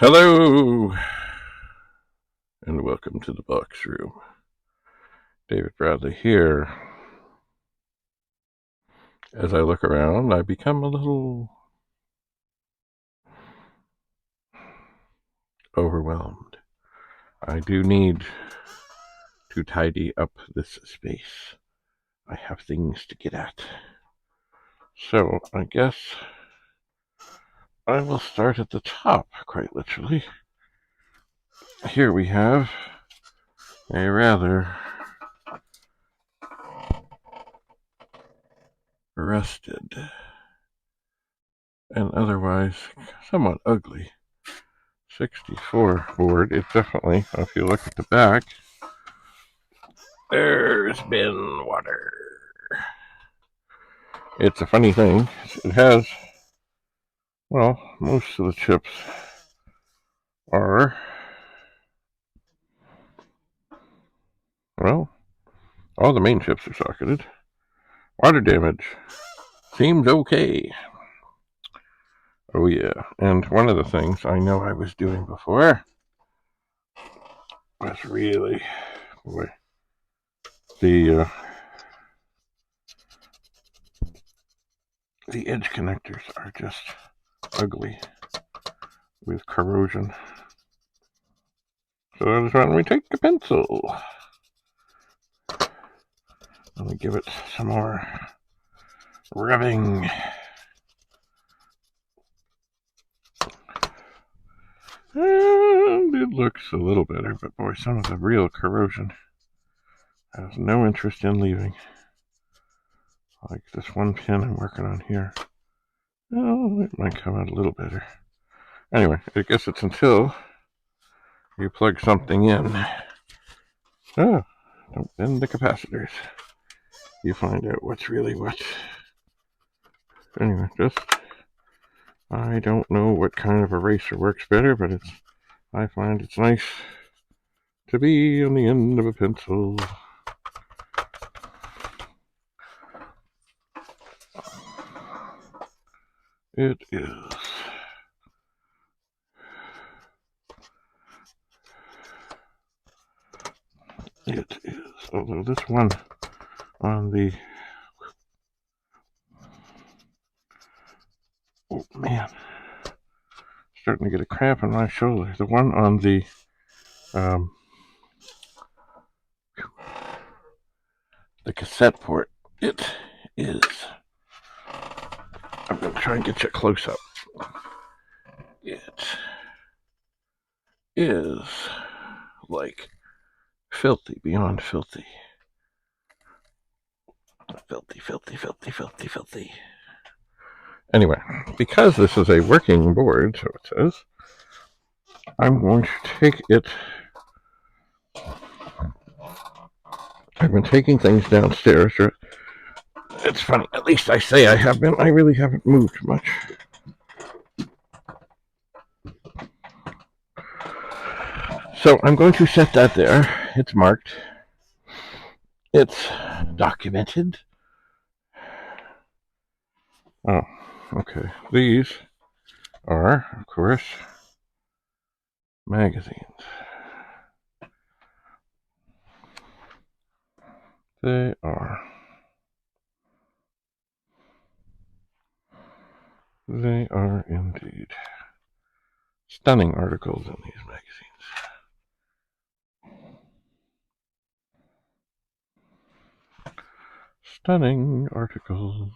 Hello, and welcome to the box room. David Bradley here. As I look around, I become a little overwhelmed. I do need to tidy up this space. I have things to get at. So, I guess I will start at the top, quite literally. Here we have a rather rusted and otherwise somewhat ugly 64 board. It definitely, if you look at the back, there's been water. It's a funny thing. It has, well, most of the chips are, well, all the main chips are socketed. Water damage seems okay. Oh yeah, and one of the things I know I was doing before was really, boy, the edge connectors are just ugly with corrosion. So I just why don't we take a pencil? Let me give it some more rubbing. And it looks a little better, but boy, some of the real corrosion has no interest in leaving. Like this one pin I'm working on here. Oh, it might come out a little better. Anyway, I guess it's until you plug something in. Oh, don't bend the capacitors. You find out what's really what. Anyway, I don't know what kind of eraser works better, but I find it's nice to be on the end of a pencil. It is. It is. Although this one on the... Oh, man. Starting to get a cramp in my shoulder. The one on the... the cassette port. It is... I'm going to try and get you a close-up. It is like filthy beyond filthy. Filthy, filthy, filthy, filthy, filthy. Anyway, because this is a working board, so it says, I'm going to take it. I've been taking things downstairs. It's funny, at least I say I have been. I really haven't moved much. So I'm going to set that there. It's marked. It's documented. Oh, okay. These are, of course, magazines. They are. They are indeed. Stunning articles in these magazines. Stunning articles.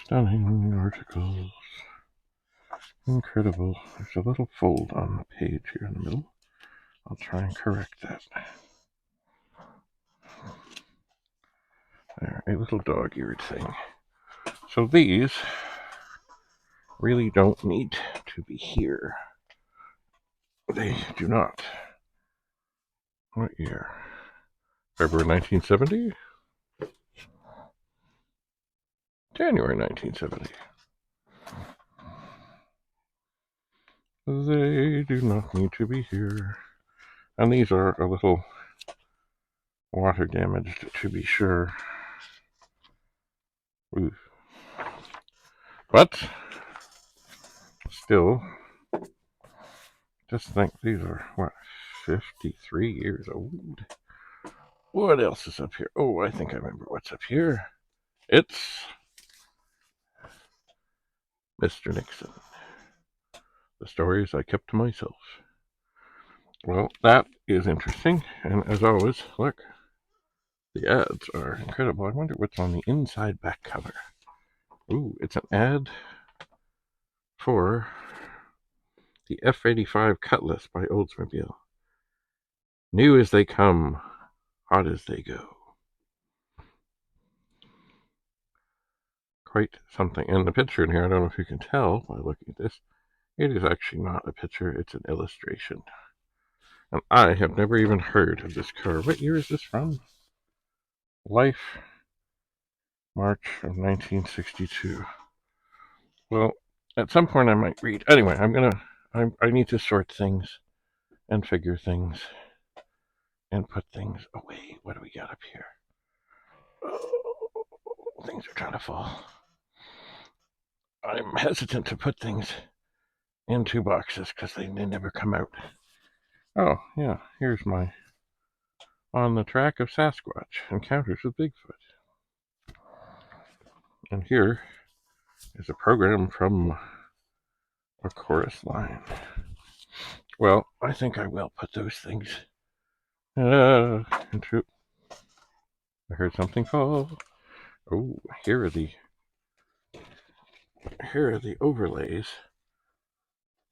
Stunning articles. Incredible. There's a little fold on the page here in the middle. I'll try and correct that. There, a little dog-eared thing. So these really don't need to be here. They do not. What year? February 1970? January 1970. They do not need to be here. And these are a little water damaged, to be sure. Oof. But still Just think, these are, what, 53 years old? What else is up here? Oh, I think I remember what's up here. It's Mr. Nixon. The stories I kept to myself. Well, that is interesting. And as always, look, the ads are incredible. I wonder what's on the inside back cover. Ooh, it's an ad for the F-85 Cutlass by Oldsmobile. New as they come, hot as they go. Quite something. And the picture in here, I don't know if you can tell by looking at this, it is actually not a picture, it's an illustration. And I have never even heard of this car. What year is this from? Life, March of 1962. Well, at some point I might read. Anyway, I need to sort things and figure things and put things away. What do we got up here? Oh, things are trying to fall. I'm hesitant to put things in two boxes because they never come out. Oh, yeah, here's my On the Track of Sasquatch, Encounters with Bigfoot. And here is a program from a chorus line. Well, I think I will put those things into. I heard something fall. Oh, here are the overlays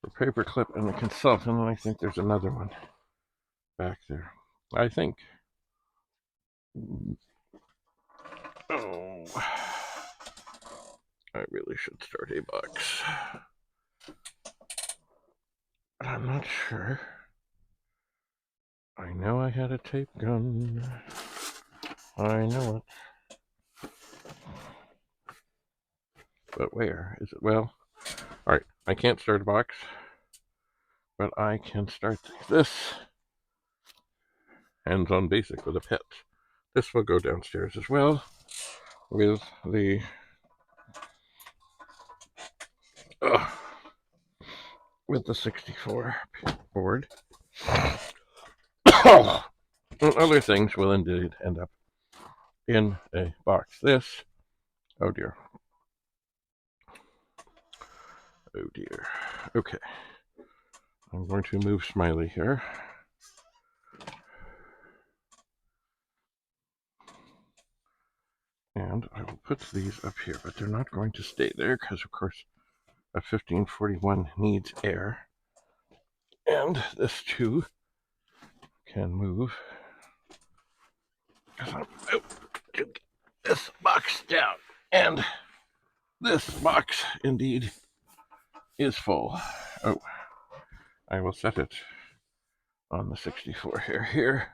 for Paperclip and the Consultant, and I think there's another one back there. I think. Oh, I really should start a box. But I'm not sure. I know I had a tape gun. I know it. But where is it? Well, alright, I can't start a box, but I can start things. This, hands-on basic with a pet. This will go downstairs as well with the with the 64 board. And other things will indeed end up in a box. This, oh dear. Oh dear. Okay. I'm going to move Smiley here. And I will put these up here, but they're not going to stay there because, of course, a 1541 needs air. And this too can move. Because I'm out to get this box down. And this box, indeed, is full. Oh, I will set it on the 64 here.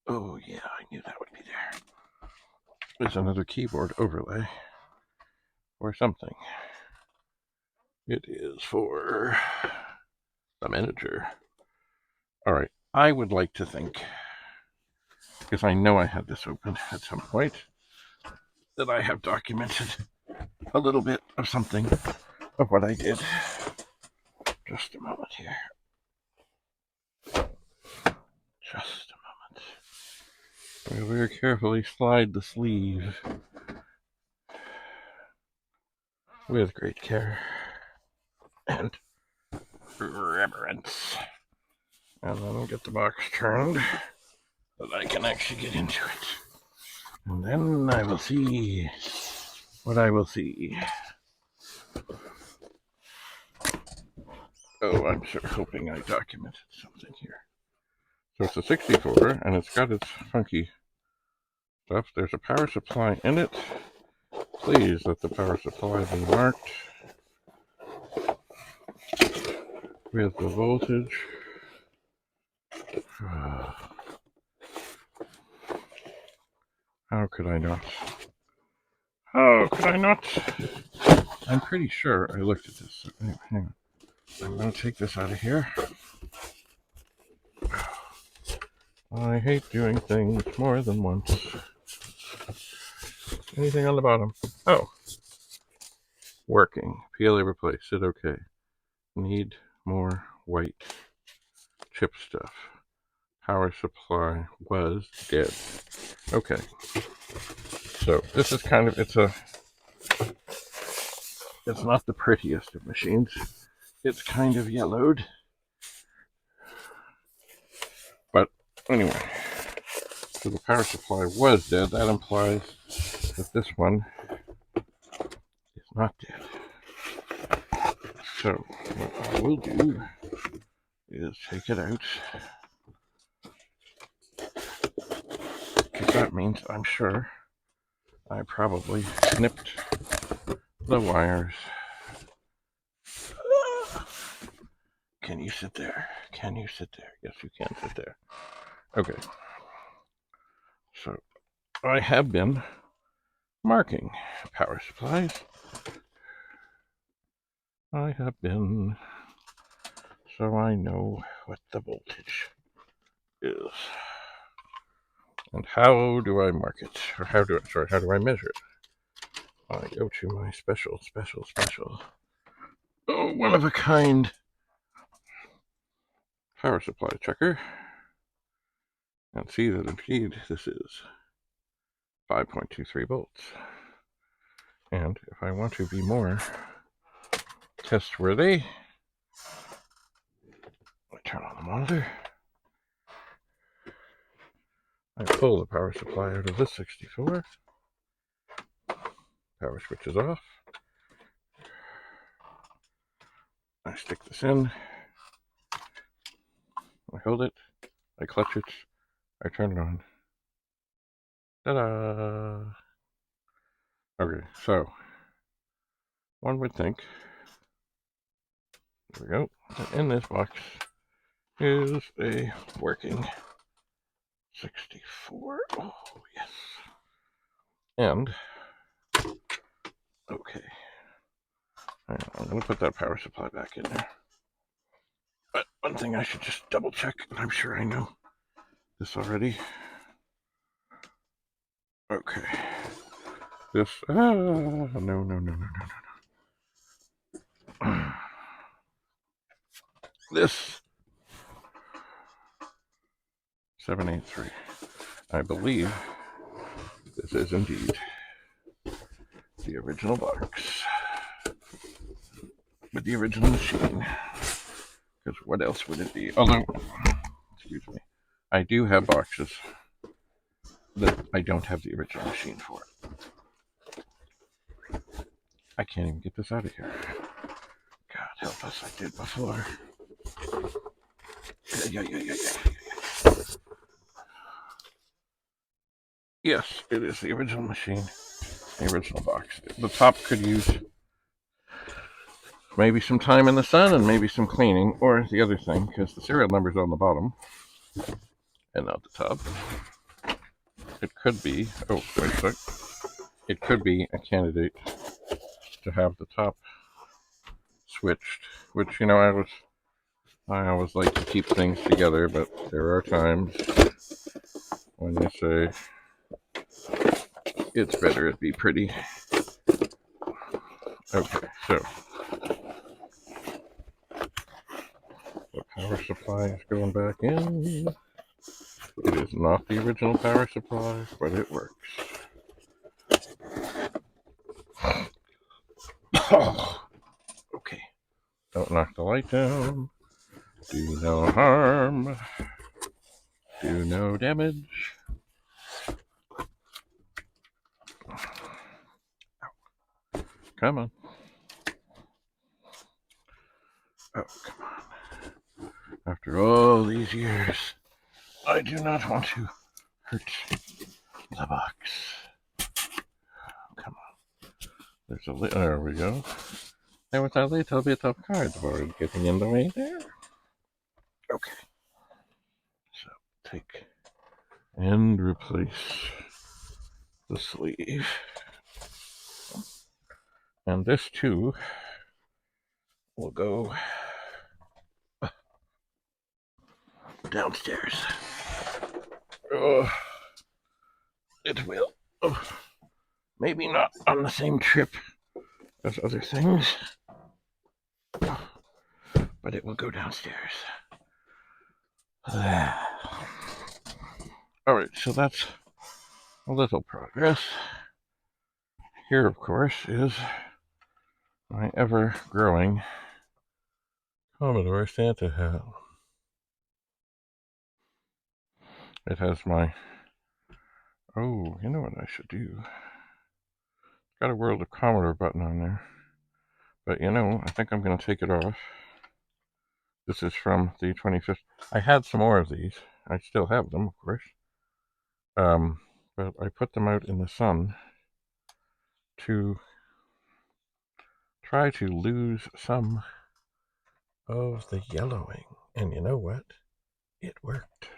Oh, yeah, I knew that would be there. There's another keyboard overlay or something. It is for the manager. All right, I would like to think, because I know I had this open at some point, that I have documented a little bit of something of what I did. Just a moment here. Just a moment. I very carefully slide the sleeve with great care and reverence. And then I'll get the box turned so that I can actually get into it. And then I will see what I will see. Oh, I'm sure hoping I documented something here. So it's a 64, and it's got its funky stuff. There's a power supply in it. Please let the power supply be marked with the voltage. How could I not? How could I not? I'm pretty sure I looked at this. Hang on. I'm going to take this out of here. I hate doing things more than once. Anything on the bottom? Oh. Working. PLA replace. It okay. Need more white. chip stuff. Power supply was dead. Okay. So this is kind of, it's not the prettiest of machines. It's kind of yellowed. But anyway, so the power supply was dead. That implies that this one is not dead. So what I will do is take it out. Because that means, I'm sure, I probably snipped the wires. Can you sit there? Can you sit there? Yes, you can sit there. Okay. So I have been marking power supplies. I have been, so I know what the voltage is. And how do I mark it? Or how do I measure it? I go to my special, oh, one-of-a-kind power supply checker and see that indeed this is 5.23 volts. And if I want to be more test-worthy, I turn on the monitor. I pull the power supply out of this 64. Power switch is off. I stick this in. I hold it. I clutch it. I turn it on. Ta-da! Okay, so one would think, there we go, that in this box is a working 64. Oh, yes. And, okay. I'm going to put that power supply back in there. But one thing I should just double check, I'm sure I know this already. Okay. This, no. This 783. I believe this is indeed the original box with the original machine. Because what else would it be? Although, excuse me, I do have boxes that I don't have the original machine for. I can't even get this out of here. God help us, I did before. Yeah. Yes, it is the original machine, the original box. The top could use maybe some time in the sun and maybe some cleaning, or the other thing, because the serial number's on the bottom and not the top. It could be, oh, wait a sec. It could be a candidate to have the top switched, which, you know, I always like to keep things together, but there are times when you say it's better it be pretty. Okay, so the power supply is going back in. It is not the original power supply, but it works. Okay, don't knock the light down. Do no harm. Do no damage. Ow. Come on. Oh, come on. After all these years, I do not want to hurt the box. Come on. There's a lid. There we go. There was a little bit of cardboard getting in the way there. Okay. So take and replace the sleeve. And this too will go downstairs. Oh, it will. Oh, maybe not on the same trip as other things, but it will go downstairs. Alright, so that's a little progress. Here, of course, is my ever-growing Commodore Santa hat. It has my... Oh, you know what I should do? Got a World of Commodore button on there. But you know, I think I'm going to take it off. This is from the 25th. I had some more of these. I still have them, of course. But I put them out in the sun to try to lose some of the yellowing. And you know what? It worked.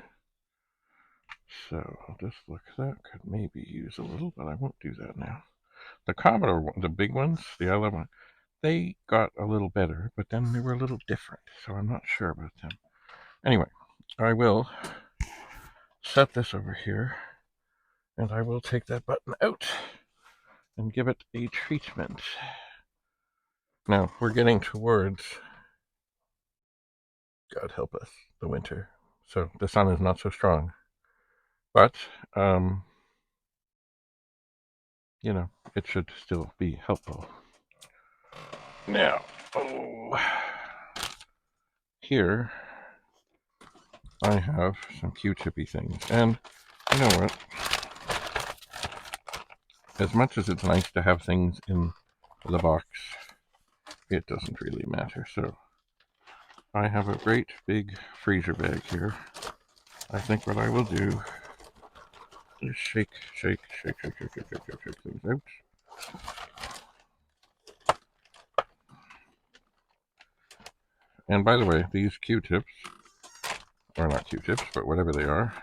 So this looks, that could maybe use a little, but I won't do that now. The Commodore, the big ones, the yellow one, they got a little better, but then they were a little different, so I'm not sure about them. Anyway, I will set this over here, and I will take that button out and give it a treatment. Now, we're getting towards, God help us, the winter. So the sun is not so strong. But, you know, it should still be helpful. Now, here I have some Q-tippy things. And you know what? As much as it's nice to have things in the box, it doesn't really matter. So I have a great big freezer bag here. I think what I will do is shake things out. And by the way, these Q-tips, or not Q-tips, but whatever they are,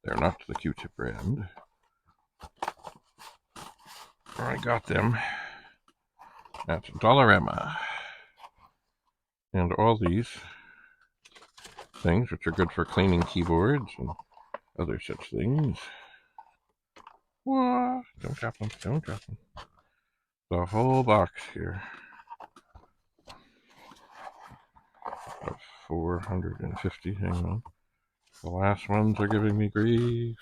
they're not the Q-tip brand. I got them at Dollarama. And all these things, which are good for cleaning keyboards and other such things. What? Don't drop them, don't drop them. The whole box here of 450, hang on. The last ones are giving me grief.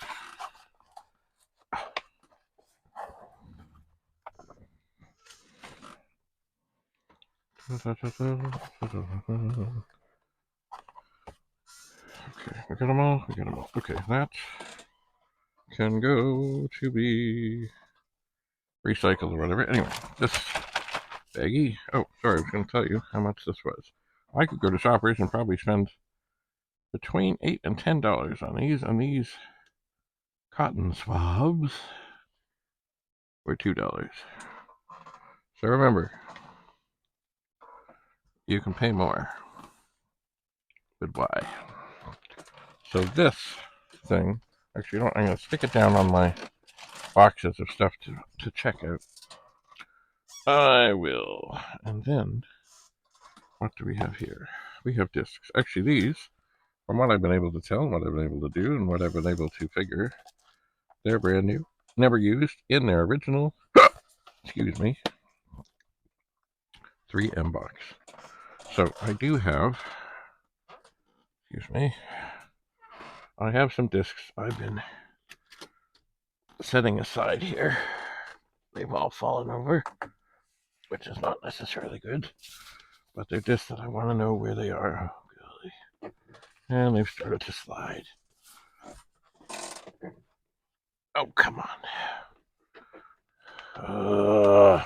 Okay, we got them all, we got them all. Okay, that can go to be recycled or whatever. Anyway, this baggie, oh, sorry, I was going to tell you how much this was. I could go to Shoppers and probably spend between $8 and $10 on these cotton swabs were $2. So remember, you can pay more, but why? So this thing, actually, I'm going to stick it down on my boxes of stuff to check out. I will. And then, what do we have here? We have discs. Actually, these, from what I've been able to tell, what I've been able to do, and what I've been able to figure, they're brand new, never used, in their original, excuse me, 3M box. So I do have, excuse me, I have some discs I've been setting aside here. They've all fallen over, which is not necessarily good, but they're discs that I want to know where they are. Oh, and they've started to slide. Oh, come on. Oh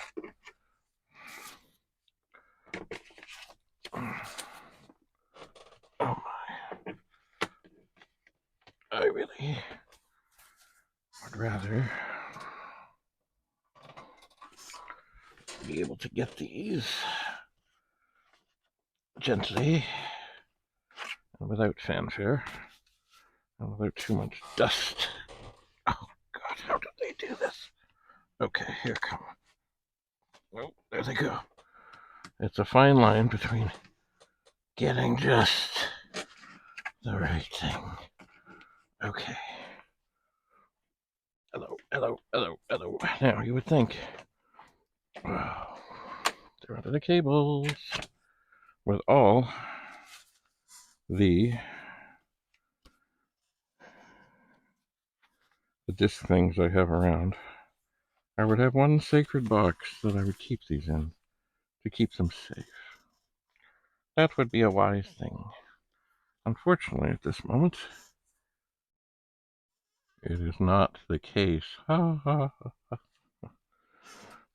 my. I really would rather be able to get these gently and without fanfare and without too much dust. Oh God, how did they do this? Okay, here come. Oh, there they go. It's a fine line between getting just the right thing. Okay. Hello, hello, hello, hello. Now, you would think, wow, they're under the cables with all the the disc things I have around, I would have one sacred box that I would keep these in to keep them safe. That would be a wise thing. Unfortunately, at this moment, it is not the case. You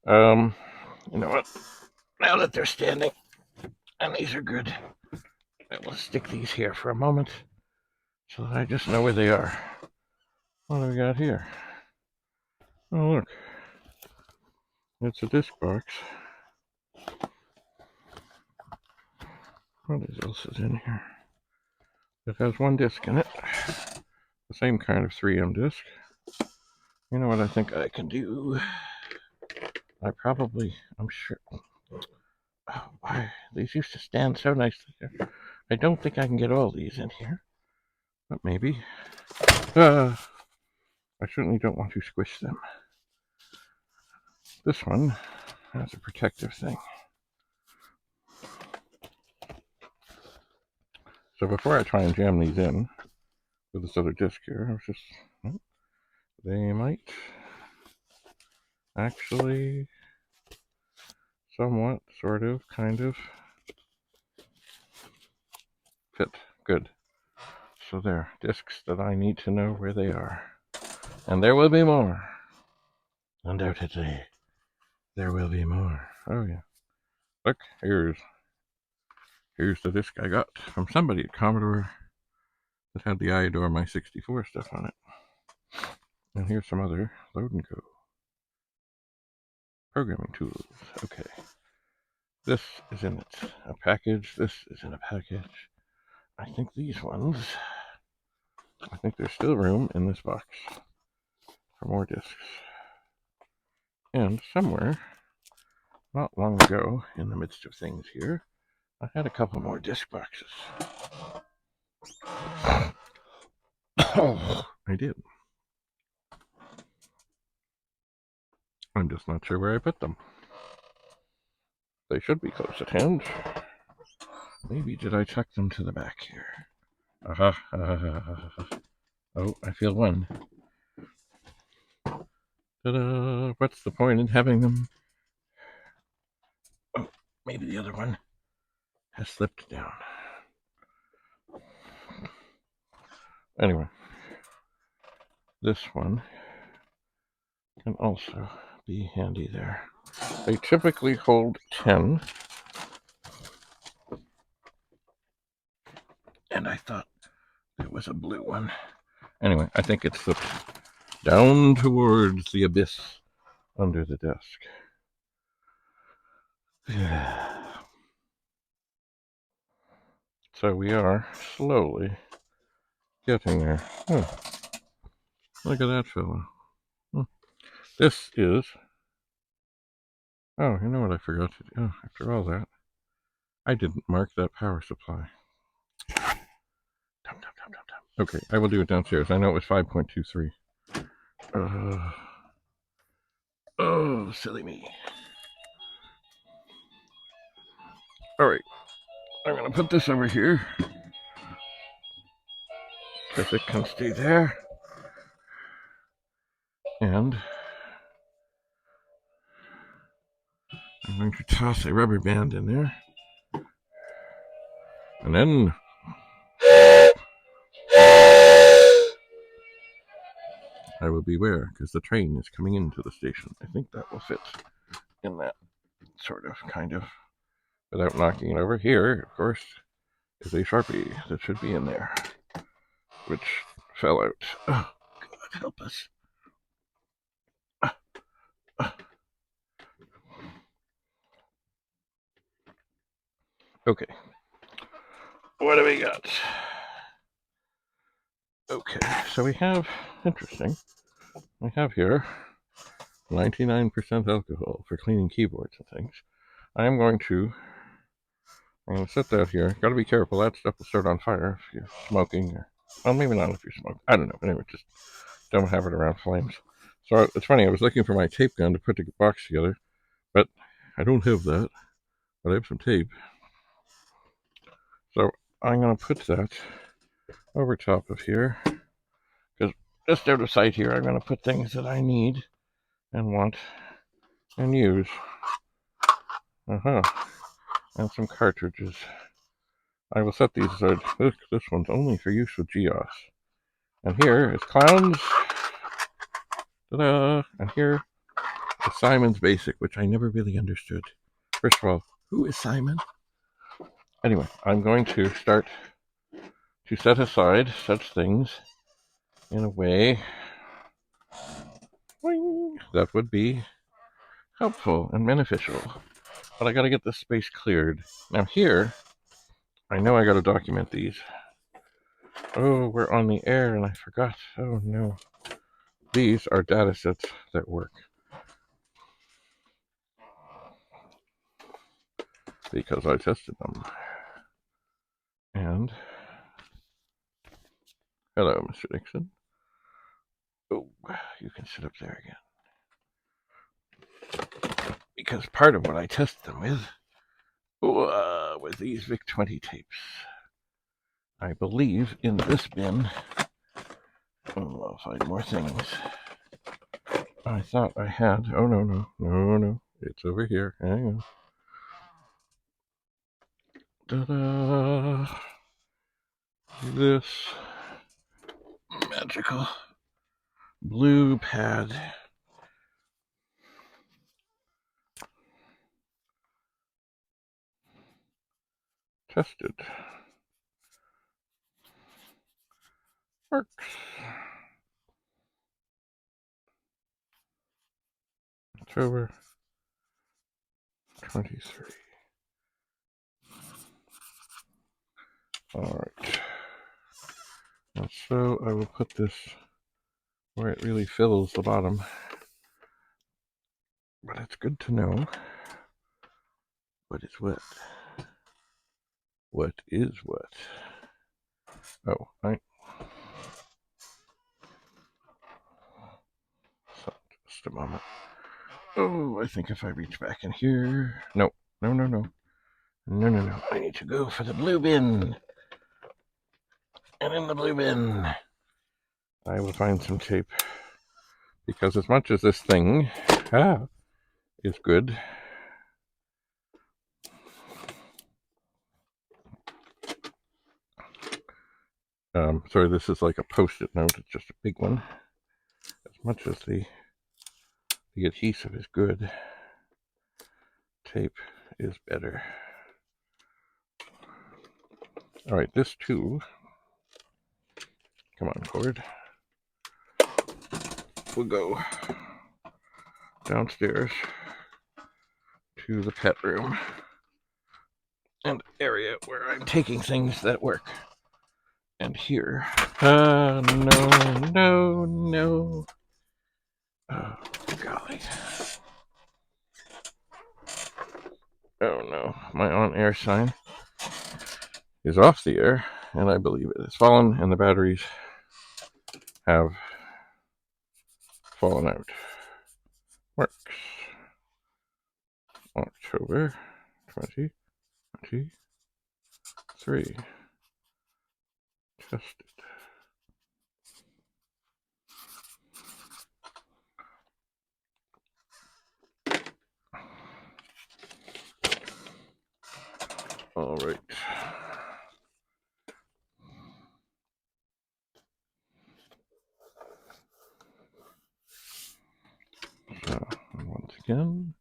know what? Now that they're standing, and these are good, I will stick these here for a moment so that I just know where they are. What do we got here? Oh, look. It's a disc box. What else is in here? It has one disc in it. The same kind of 3M disc. You know what I think I can do? I'm sure. Oh, these used to stand so nicely there. I don't think I can get all these in here, but maybe. I certainly don't want to squish them. This one has a protective thing. So before I try and jam these in with this other disc here, I was just, they might actually somewhat, sort of, kind of fit. Good. So there, discs that I need to know where they are. And there will be more. Undoubtedly, there will be more. Oh yeah. Look, here's the disc I got from somebody at Commodore that had the I Adore My 64 stuff on it. And here's some other load and go programming tools. Okay. This is in a package. This is in a package. I think these ones, I think there's still room in this box for more discs. And somewhere, not long ago, in the midst of things here, I had a couple more disc boxes. Oh, I did. I'm just not sure where I put them. They should be close at hand. Maybe did I tuck them to the back here? Aha. Oh, I feel one. Ta-da! What's the point in having them? Oh, maybe the other one has slipped down. Anyway, this one can also be handy there. They typically hold 10. And I thought it was a blue one. Anyway, I think it slipped down towards the abyss under the desk. So we are slowly getting there. Oh, look at that fellow. This is... Oh, you know what I forgot to do? Oh, after all that, I didn't mark that power supply. Okay, I will do it downstairs. I know it was 5.23. Oh, silly me. Alright, I'm going to put this over here, because it can stay there. And I'm going to toss a rubber band in there. And then I will beware, because the train is coming into the station. I think that will fit in that sort of, kind of, without knocking it over. Here, of course, is a Sharpie that should be in there, which fell out. Oh, God, help us. Okay. What do we got? Okay, so we have, interesting, we have here 99% alcohol for cleaning keyboards and things. I'm going to set that here. Got to be careful. That stuff will start on fire if you're smoking. Or, well, maybe not if you smoke. I don't know. Anyway, just don't have it around flames. So it's funny. I was looking for my tape gun to put the box together, but I don't have that. But I have some tape. So I'm going to put that over top of here, because just out of sight here, I'm going to put things that I need and want and use. And some cartridges. I will set these aside. This one's only for use with GEOS. And here is Clowns. Ta-da! And here is Simon's Basic, which I never really understood. First of all, who is Simon? Anyway, I'm going to start to set aside such things in a way that would be helpful and beneficial. But I gotta get this space cleared. Now here, I know I gotta document these. Oh, we're on the air and I forgot. Oh no. These are data sets that work. Because I tested them. And hello, Mr. Dixon. Oh, you can sit up there again. Because part of what I tested them with was these VIC-20 tapes. I believe in this bin. Oh, I'll find more things. I thought I had. Oh, no. It's over here. Hang on. Ta-da! This magical blue pad. Tested. Works. October 23. Alright. And so I will put this where it really fills the bottom. But it's good to know what is what. What is what? Oh, so, just a moment. Oh, I think if I reach back in here. No. I need to go for the blue bin. And in the blue bin, I will find some tape. Because as much as this thing is good, sorry, this is like a post-it note. It's just a big one. As much as the adhesive is good, tape is better. All right, this too. Come on, cord. We'll go downstairs to the pet room and area where I'm taking things that work. And here, no. Oh, golly. Oh no, my on-air sign is off the air, and I believe it has fallen, and the batteries have fallen out. Works. October 2023. Tested. All right. So, once again,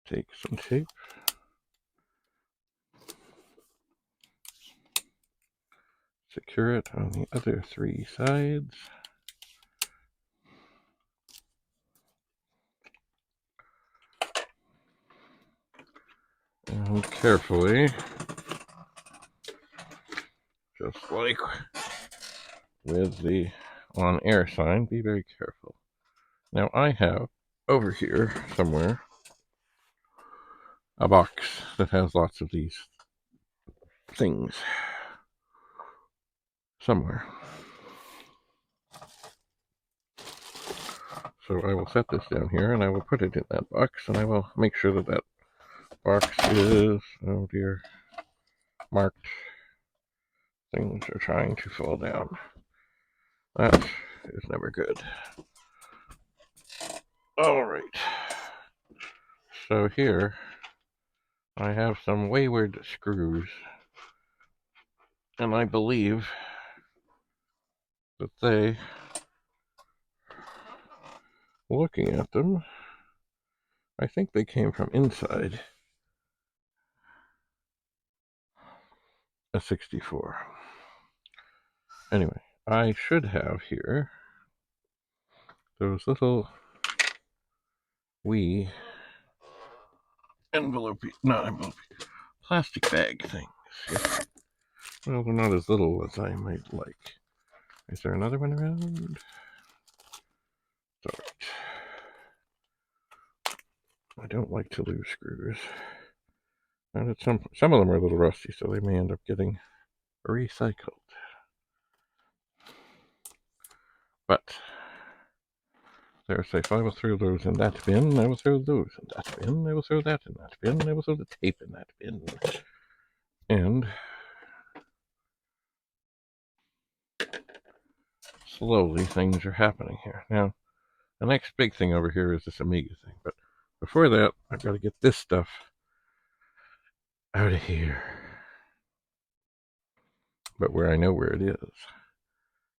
take some tape. Secure it on the other three sides. And carefully, just like with the on-air sign, be very careful. Now I have over here somewhere a box that has lots of these things. Somewhere. So I will set this down here and I will put it in that box and I will make sure that that box is, oh dear, marked. Things are trying to fall down. That is never good. All right. So here I have some wayward screws, and I believe that they, looking at them, I think they came from inside a 64. Anyway, I should have here those little wee plastic bag things. Well, they're not as little as I might like. Is there another one around? Alright. I don't like to lose screws. And some of them are a little rusty, so they may end up getting recycled. But if I will throw those in that bin, I will throw those in that bin, I will throw that in that bin, I will throw the tape in that bin. And slowly things are happening here. Now, the next big thing over here is this Amiga thing, but before that, I've got to get this stuff out of here. But where I know where it is,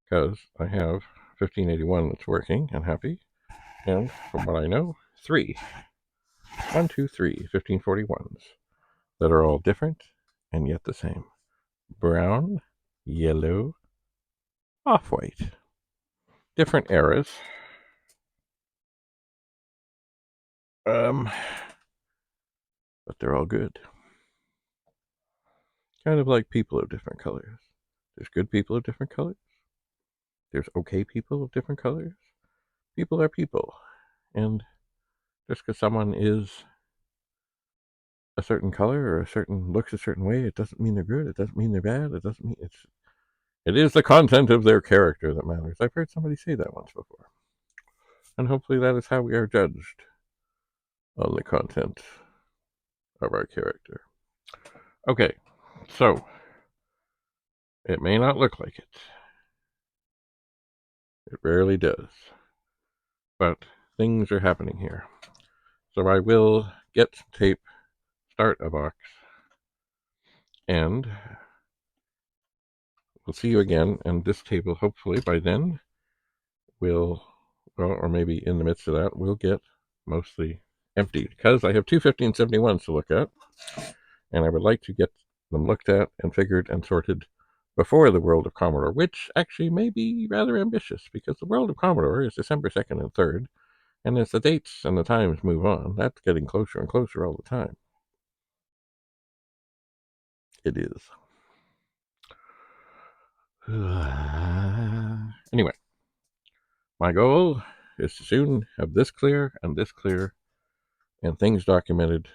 because I have 1581 that's working and happy, and from what I know, 1541's that are all different and yet the same. Brown, yellow, off-white. Different eras. But they're all good. Kind of like people of different colors. There's good people of different colors. There's okay people of different colors. People are people. And just because someone is a certain color or looks a certain way, it doesn't mean they're good. It doesn't mean they're bad. It doesn't mean it is the content of their character that matters. I've heard somebody say that once before. And hopefully that is how we are judged on the content of our character. Okay, so it may not look like it. It rarely does. But things are happening here. So I will get some tape, start a box, and we'll see you again. And this table, hopefully by then, or maybe in the midst of that, will get mostly empty, because I have two 1571's to look at, and I would like to get them looked at and figured and sorted before the World of Commodore, which actually may be rather ambitious, because the World of Commodore is December 2nd and 3rd, and as the dates and the times move on, that's getting closer and closer all the time. It is. Anyway, my goal is to soon have this clear, and things documented,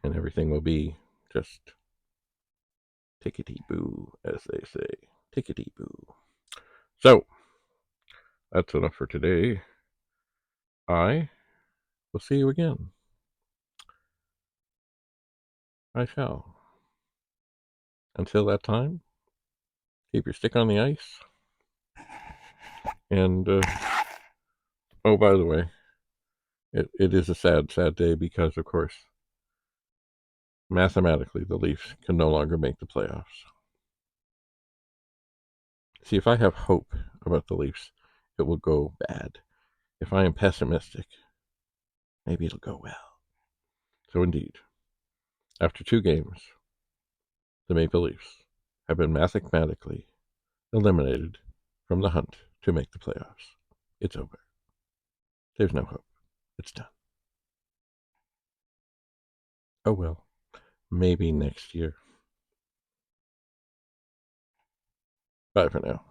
and everything will be just tickety-boo, as they say. Tickety-boo. So, that's enough for today. I will see you again. I shall. Until that time, keep your stick on the ice. And, oh, by the way, it is a sad, sad day because, of course, mathematically, the Leafs can no longer make the playoffs. See, if I have hope about the Leafs, it will go bad. If I am pessimistic, maybe it'll go well. So indeed, after 2 games, the Maple Leafs have been mathematically eliminated from the hunt to make the playoffs. It's over. There's no hope. It's done. Oh well, maybe next year. Bye for now.